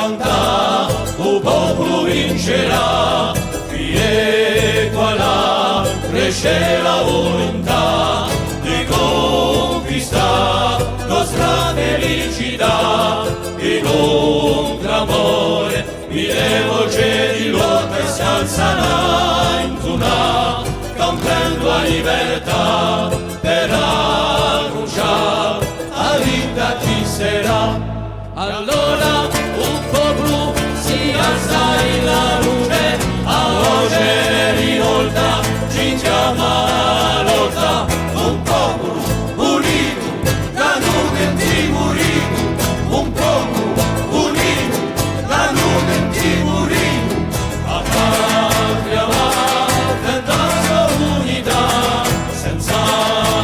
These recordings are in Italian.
cantà, un popolo vincerà, qui e qua là cresce la volontà di conquistare nostra felicità, e con clamore mille voci di lotta si alzano in tuna, cantando la libertà per annunciare la vita chi sarà. Allora un popolo si alza in la luce, a voce rivolta ci chiama la lotta. Un popolo unito, da non intimorito, un popolo unito, da non intimorito, a patria va tentando unità, senza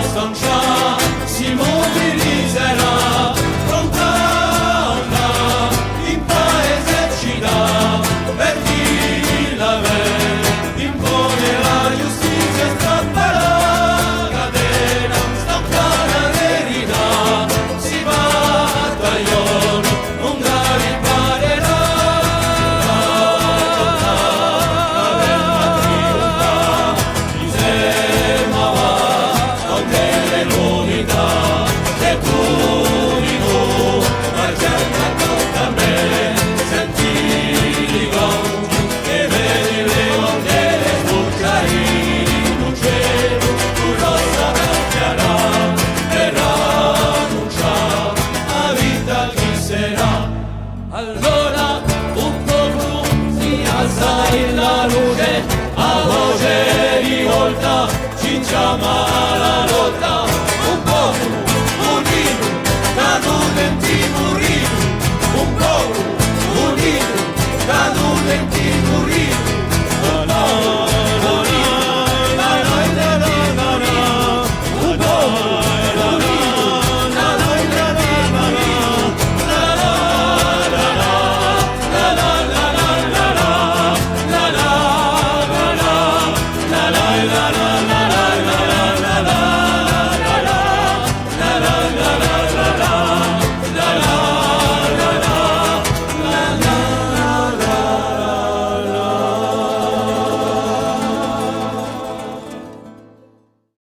stanciare si mobilizzerà. Allora un popolo si alza in la luce, a voce rivolta ci chiama la lotta.